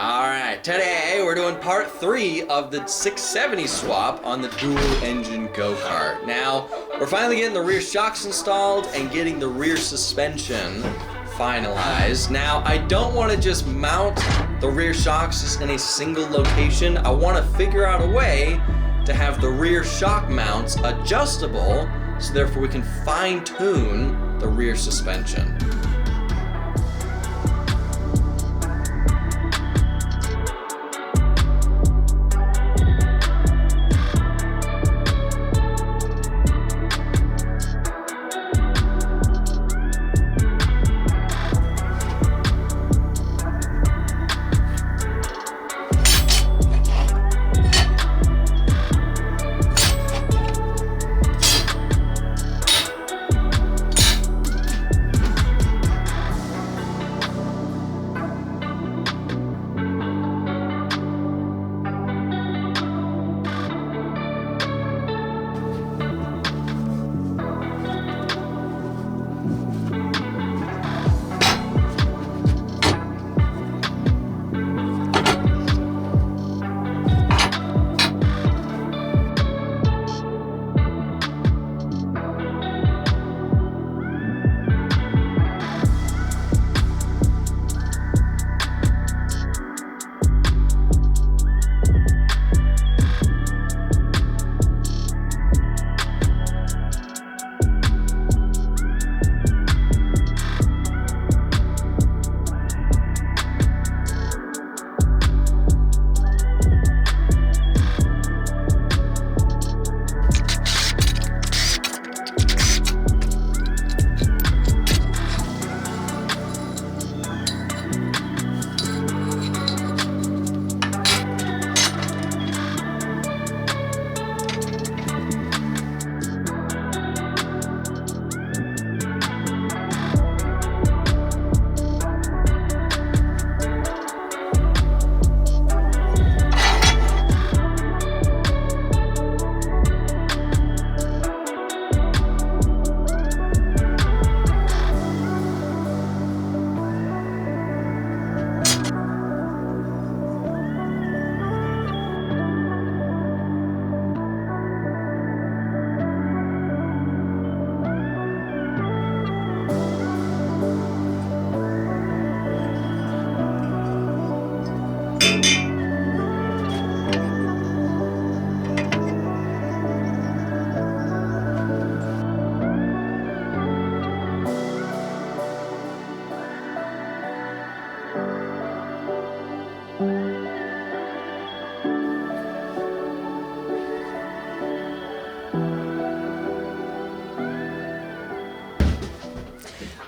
Alright, today we're doing part 3 of the 670 swap on the dual engine go-kart. Now, we're finally getting the rear shocks installed and getting the rear suspension finalized. Now, I don't want to just mount the rear shocks just in a single location. I want to figure out a way to have the rear shock mounts adjustable, so therefore we can fine-tune the rear suspension.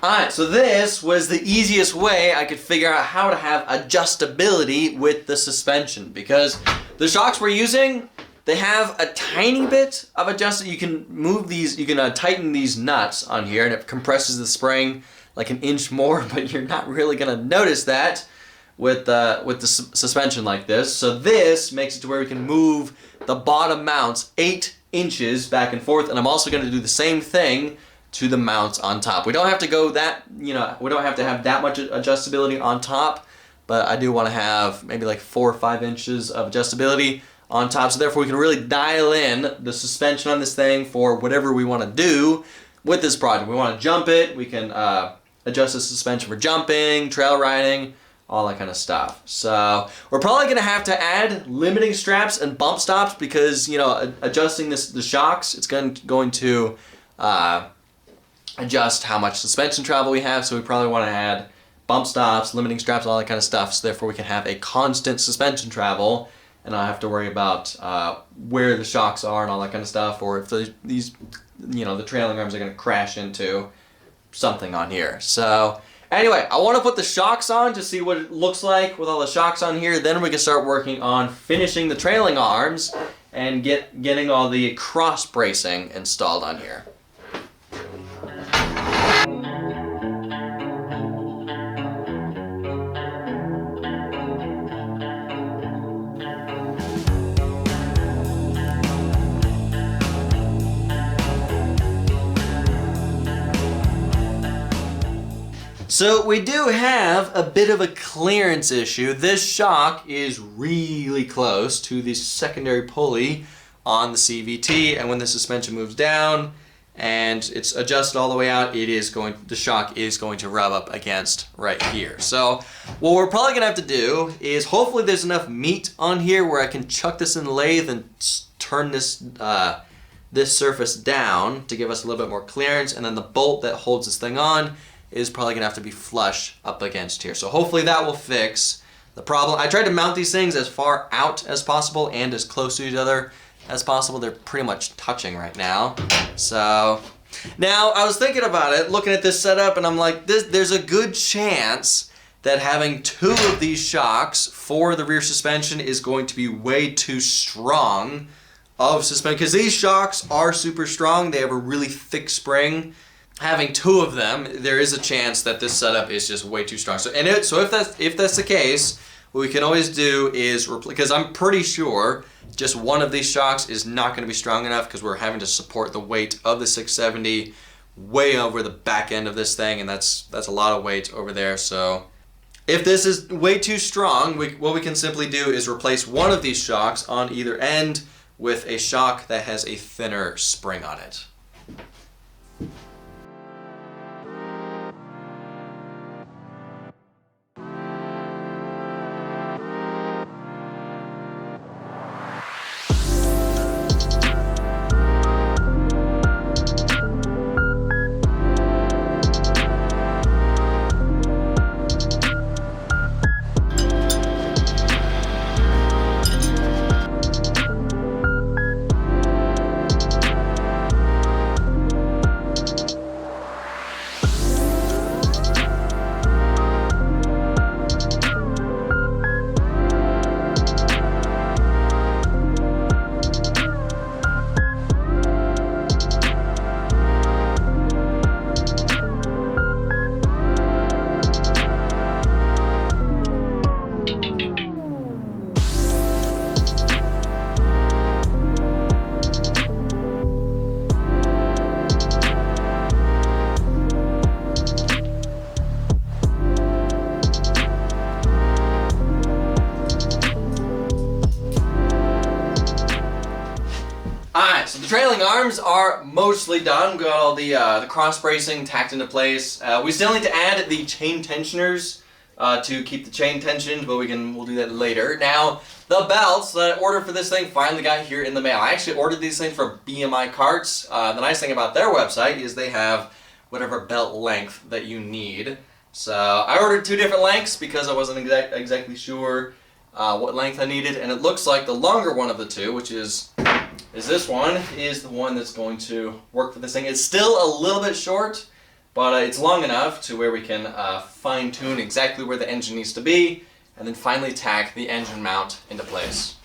Alright, so this was the easiest way I could figure out how to have adjustability with the suspension, because the shocks we're using, they have a tiny bit of adjustment. You can move these, you can tighten these nuts on here and it compresses the spring like an inch more, but you're not really going to notice that with the suspension like this. So this makes it to where we can move the bottom mounts 8 inches back and forth, and I'm also going to do the same thing to the mounts on top. We don't have to go that, we don't have to have that much adjustability on top, but I do want to have maybe like 4 or 5 inches of adjustability on top, so therefore we can really dial in the suspension on this thing for whatever we want to do with this project. We want to jump it, we can adjust the suspension for jumping, trail riding, all that kind of stuff. So we're probably going to have to add limiting straps and bump stops because, adjusting the shocks, it's going to adjust how much suspension travel we have, so we probably want to add bump stops, limiting straps, all that kind of stuff, so therefore we can have a constant suspension travel and not have to worry about where the shocks are and all that kind of stuff, or if these the trailing arms are going to crash into something on here. So anyway, I want to put the shocks on to see what it looks like with all the shocks on here, then we can start working on finishing the trailing arms and getting all the cross bracing installed on here. So we do have a bit of a clearance issue. This shock is really close to the secondary pulley on the CVT, and when the suspension moves down and it's adjusted all the way out, the shock is going to rub up against right here. So what we're probably gonna have to do is, hopefully there's enough meat on here where I can chuck this in the lathe and turn this this surface down to give us a little bit more clearance, and then the bolt that holds this thing on is probably gonna have to be flush up against here. So hopefully that will fix the problem. I tried to mount these things as far out as possible and as close to each other as possible. They're pretty much touching right now. So now I was thinking about it, looking at this setup, and I'm like, there's a good chance that having 2 of these shocks for the rear suspension is going to be way too strong of suspension, because these shocks are super strong. They have a really thick spring. Having 2 of them, there is a chance that this setup is just way too strong. So if that's the case, what we can always do is because I'm pretty sure just one of these shocks is not going to be strong enough, because we're having to support the weight of the 670 way over the back end of this thing, and that's a lot of weight over there. So if this is way too strong, what we can simply do is replace one of these shocks on either end with a shock that has a thinner spring on it. So the trailing arms are mostly done. We got all the cross bracing tacked into place. We still need to add the chain tensioners to keep the chain tensioned, but we'll do that later. Now, the belts that I ordered for this thing finally got here in the mail. I actually ordered these things from BMI Karts. The nice thing about their website is they have whatever belt length that you need. So I ordered 2 different lengths because I wasn't exactly sure what length I needed, and it looks like the longer one of the 2, which is this one, is the one that's going to work for this thing. It's still a little bit short, but it's long enough to where we can fine-tune exactly where the engine needs to be, and then finally tack the engine mount into place.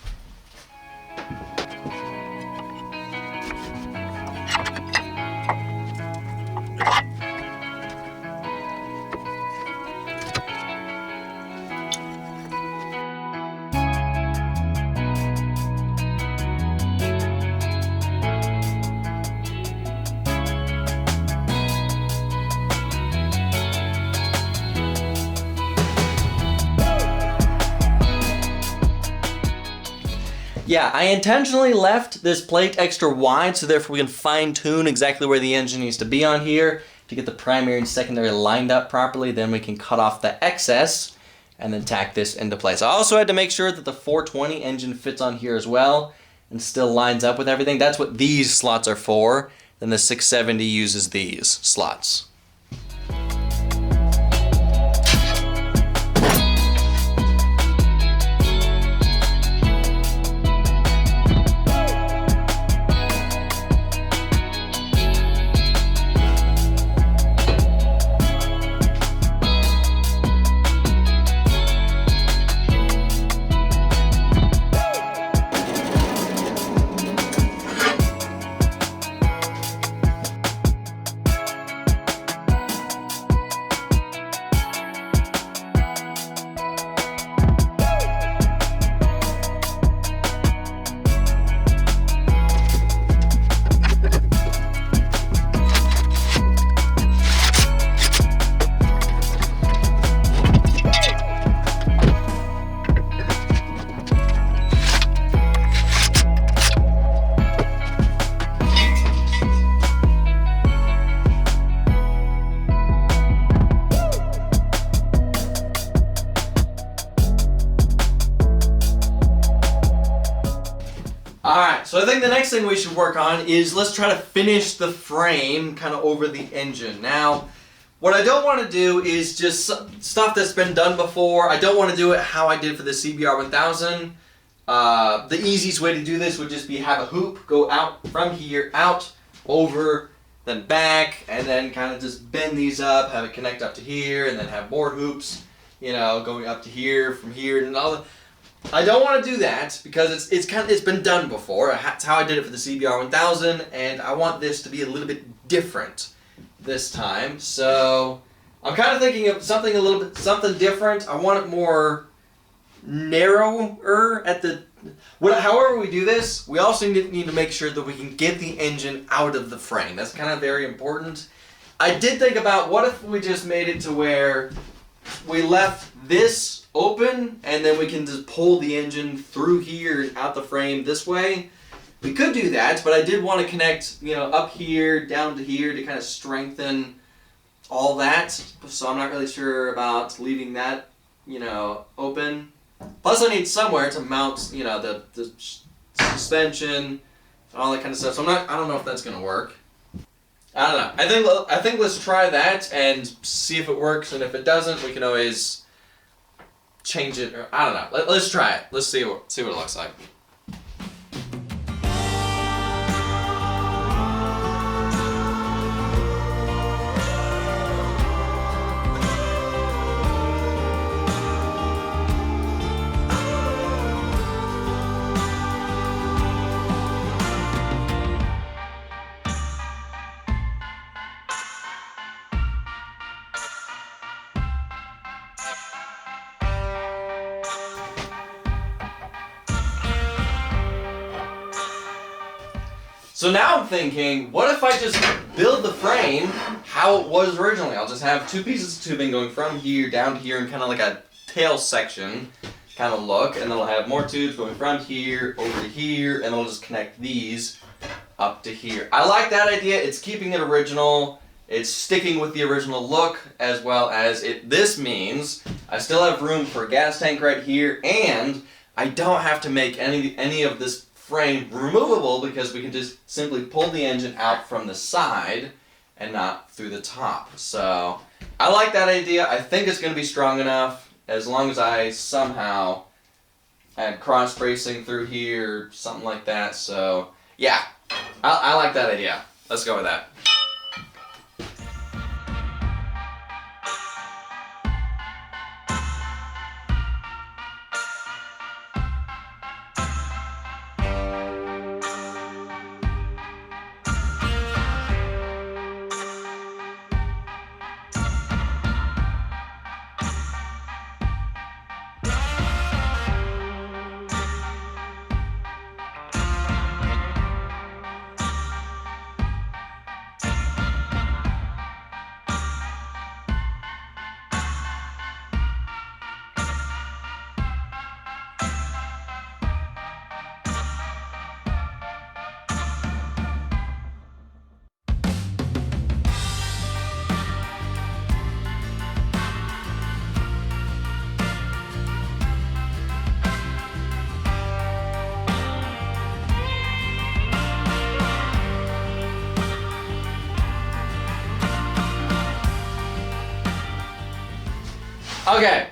Yeah, I intentionally left this plate extra wide so therefore we can fine-tune exactly where the engine needs to be on here to get the primary and secondary lined up properly. Then we can cut off the excess and then tack this into place. I also had to make sure that the 420 engine fits on here as well and still lines up with everything. That's what these slots are for. Then the 670 uses these slots. so I think the next thing we should work on is let's try to finish the frame kind of over the engine. Now, what I don't want to do is just stuff that's been done before. I don't want to do it how I did for the CBR 1000. The easiest way to do this would just be have a hoop go out from here, out, over, then back, and then kind of just bend these up, have it connect up to here, and then have more hoops, you know, going up to here, from here, and all that. I don't want to do that because it's been done before. That's how I did it for the CBR 1000, and I want this to be a little bit different this time. So I'm kind of thinking of something different. I want it more narrower at the. However we do this, we also need to make sure that we can get the engine out of the frame. That's kind of very important. I did think about what if we just made it to where we left this open and then we can just pull the engine through here and out the frame this way. We could do that, but I did want to connect, you know, up here, down to here to kind of strengthen all that. So I'm not really sure about leaving that, you know, open. Plus I need somewhere to mount, you know, the suspension and all that kind of stuff. So I don't know if that's going to work. I don't know. I think let's try that and see if it works, and if it doesn't, we can always change it. Or I don't know. Let's try it. Let's see what it looks like. So now I'm thinking, what if I just build the frame how it was originally? I'll just have two pieces of tubing going from here down to here in kind of like a tail section kind of look, and then I'll have more tubes going from here over to here, and I'll just connect these up to here. I like that idea. It's keeping it original. It's sticking with the original look, as well as this means I still have room for a gas tank right here, and I don't have to make any of this frame removable because we can just simply pull the engine out from the side and not through the top. So I like that idea. I think it's going to be strong enough as long as I somehow add cross bracing through here, something like that. So yeah, I like that idea. Let's go with that. Okay,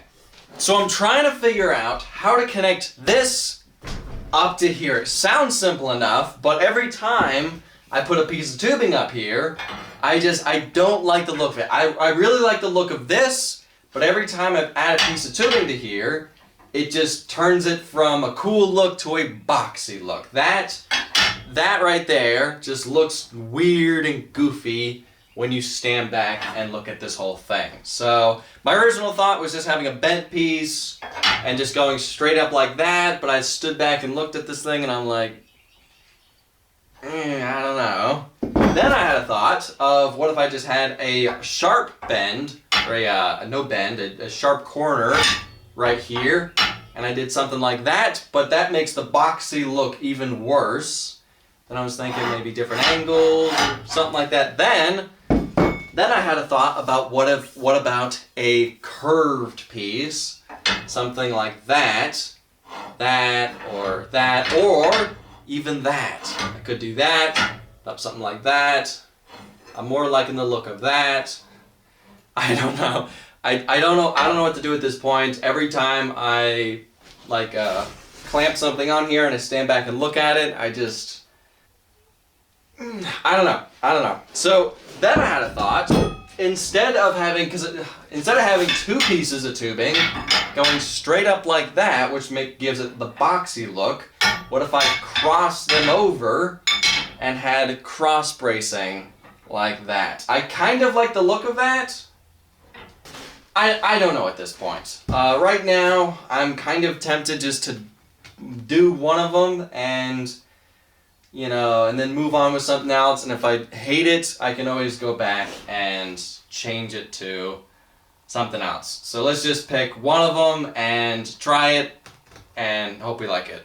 so I'm trying to figure out how to connect this up to here. It sounds simple enough, but every time I put a piece of tubing up here, I don't like the look of it. I really like the look of this, but every time I add a piece of tubing to here, it just turns it from a cool look to a boxy look. That right there just looks weird and goofy when you stand back and look at this whole thing. So my original thought was just having a bent piece and just going straight up like that, but I stood back and looked at this thing and I'm like, I don't know. Then I had a thought of what if I just had a sharp bend, or a sharp corner right here, and I did something like that, but that makes the boxy look even worse. Then I was thinking maybe different angles, or something like that. Then I had a thought about what about a curved piece, something like that, or even that. I could do that, up something like that. I'm more liking the look of that. I don't know. I don't know what to do at this point. Every time I like clamp something on here and I stand back and look at it, I don't know. So then I had a thought. Instead of having two pieces of tubing going straight up like that, which gives it the boxy look, what if I crossed them over and had cross bracing like that? I kind of like the look of that. I don't know at this point. Right now, I'm kind of tempted just to do one of them and, and then move on with something else. And if I hate it, I can always go back and change it to something else. So let's just pick one of them and try it and hope we like it.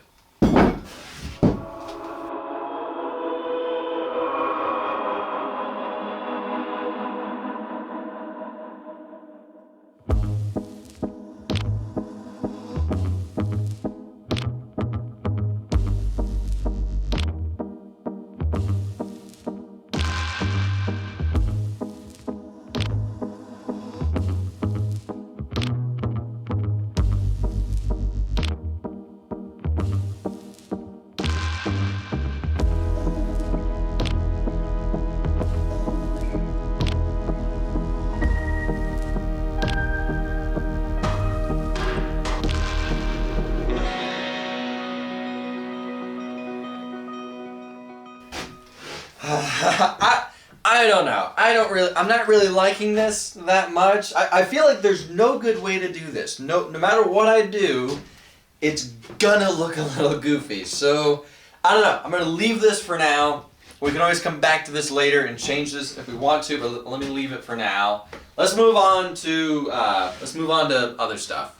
I don't know. I'm not really liking this that much. I feel like there's no good way to do this. No matter what I do, it's gonna look a little goofy. So, I don't know. I'm gonna leave this for now. We can always come back to this later and change this if we want to, but let me leave it for now. Let's move on to other stuff.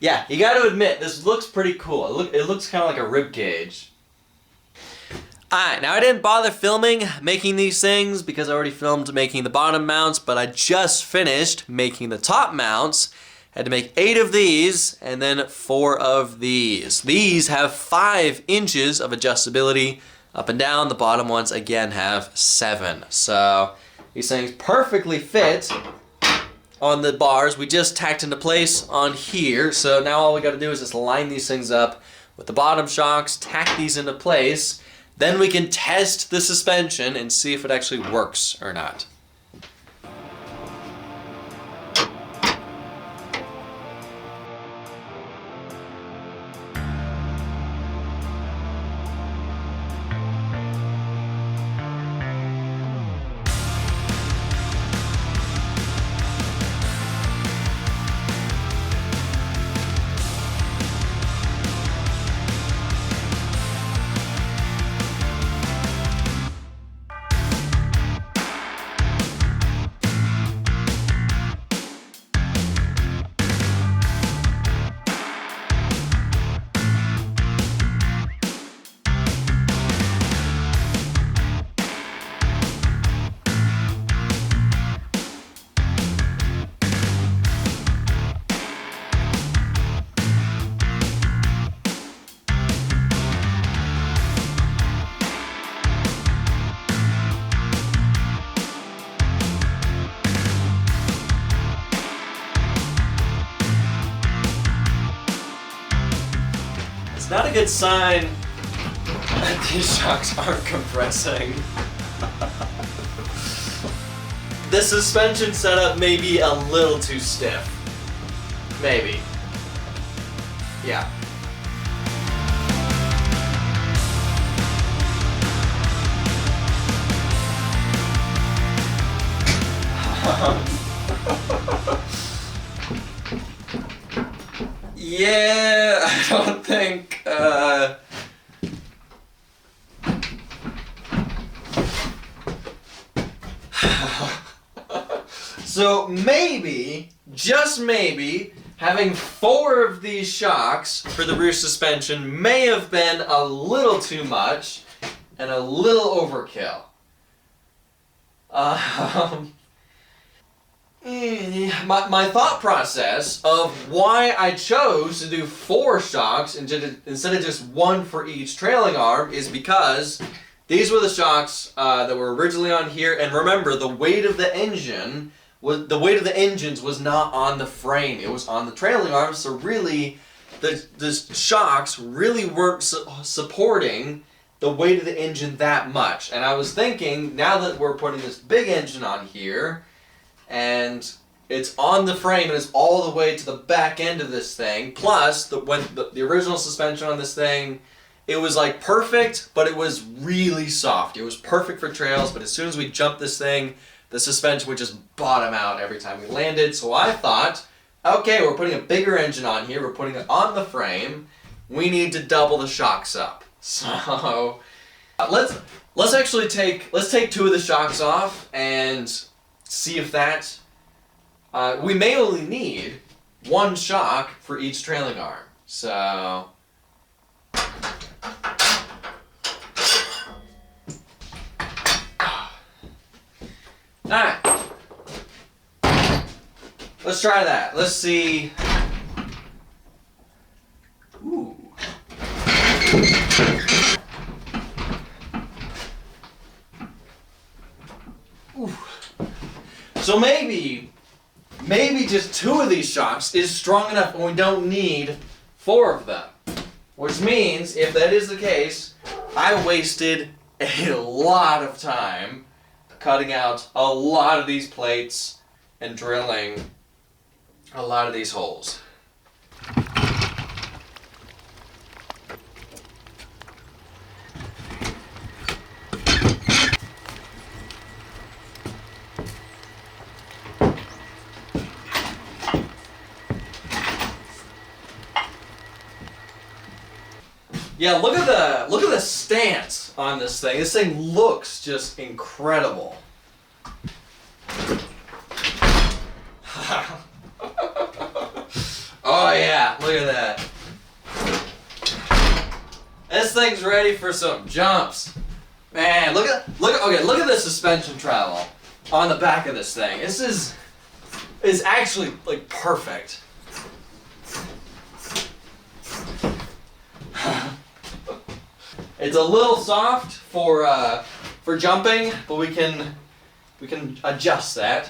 Yeah, you got to admit, this looks pretty cool. It looks kind of like a rib cage. Alright, now I didn't bother filming making these things because I already filmed making the bottom mounts, but I just finished making the top mounts. Had to make 8 of these and then 4 of these. These have 5 inches of adjustability up and down. The bottom ones, again, have 7. So these things perfectly fit on the bars. We just tacked into place on here. So now all we got to do is just line these things up with the bottom shocks, tack these into place. Then we can test the suspension and see if it actually works or not. a good sign that these shocks aren't compressing. The suspension setup may be a little too stiff. Maybe. Yeah. Yeah, I don't think, So maybe, just maybe, having 4 of these shocks for the rear suspension may have been a little too much and a little overkill. My thought process of why I chose to do 4 shocks instead of just 1 for each trailing arm is because these were the shocks that were originally on here, and remember, the weight of the engines was not on the frame; it was on the trailing arms. So really, the shocks really weren't supporting the weight of the engine that much. And I was thinking, now that we're putting this big engine on here, and it's on the frame and it's all the way to the back end of this thing, plus the original suspension on this thing, it was like perfect, but it was really soft. It was perfect for trails, but as soon as we jumped this thing, the suspension would just bottom out every time we landed. So I thought, okay, we're putting a bigger engine on here, we're putting it on the frame, we need to double the shocks up. So let's take 2 of the shocks off and see if that, we may only need 1 shock for each trailing arm. So alright, let's try that. Let's see. Ooh. Ooh. So maybe just 2 of these shocks is strong enough and we don't need 4 of them. Which means, if that is the case, I wasted a lot of time cutting out a lot of these plates and drilling a lot of these holes. Yeah, look at the stance on this thing. This thing looks just incredible. Oh yeah, look at that. This thing's ready for some jumps. Man, look at the suspension travel on the back of this thing. This is actually like perfect. It's a little soft for jumping, but we can adjust that.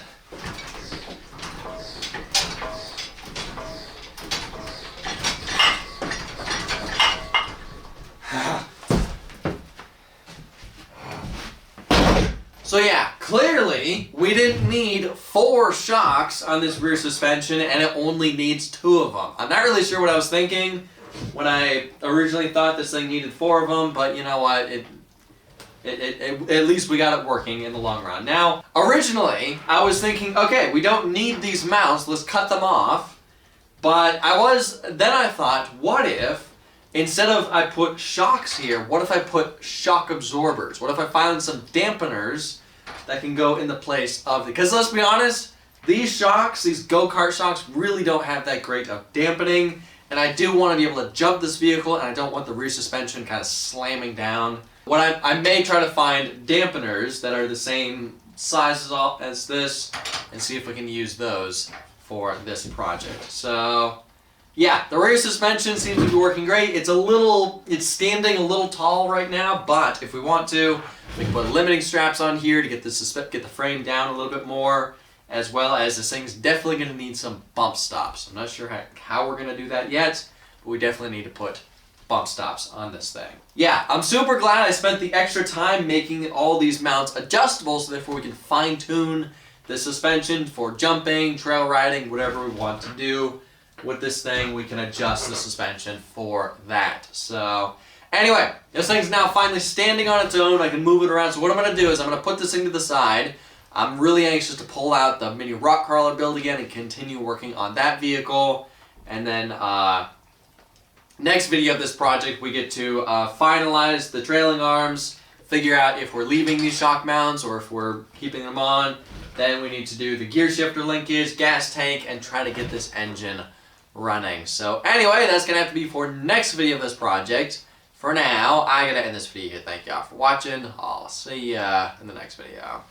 So yeah, clearly we didn't need 4 shocks on this rear suspension, and it only needs 2 of them. I'm not really sure what I was thinking when I originally thought this thing needed 4 of them, but you know what? At least we got it working in the long run. Now, originally I was thinking, okay, we don't need these mounts, let's cut them off. But then I thought, what if instead of I put shocks here, what if I put shock absorbers? What if I found some dampeners that can go in the place of because let's be honest, these shocks, these go-kart shocks, really don't have that great of dampening, and I do want to be able to jump this vehicle, and I don't want the rear suspension kind of slamming down. What I may try to find dampeners that are the same size as this, and see if we can use those for this project. So yeah, the rear suspension seems to be working great. It's standing a little tall right now, but if we want to, we can put limiting straps on here to get the frame down a little bit more, as well as this thing's definitely going to need some bump stops. I'm not sure how we're going to do that yet, but we definitely need to put bump stops on this thing. Yeah, I'm super glad I spent the extra time making all these mounts adjustable so therefore we can fine tune the suspension for jumping, trail riding, whatever we want to do with this thing. We can adjust the suspension for that. So anyway, this thing's now finally standing on its own. I can move it around. So what I'm going to do is I'm going to put this thing to the side. I'm really anxious to pull out the mini rock crawler build again and continue working on that vehicle. And then next video of this project, we get to finalize the trailing arms, figure out if we're leaving these shock mounts or if we're keeping them on. Then we need to do the gear shifter linkage, gas tank, and try to get this engine running. So anyway, that's going to have to be for next video of this project. For now, I got to end this video here. Thank y'all for watching. I'll see ya in the next video.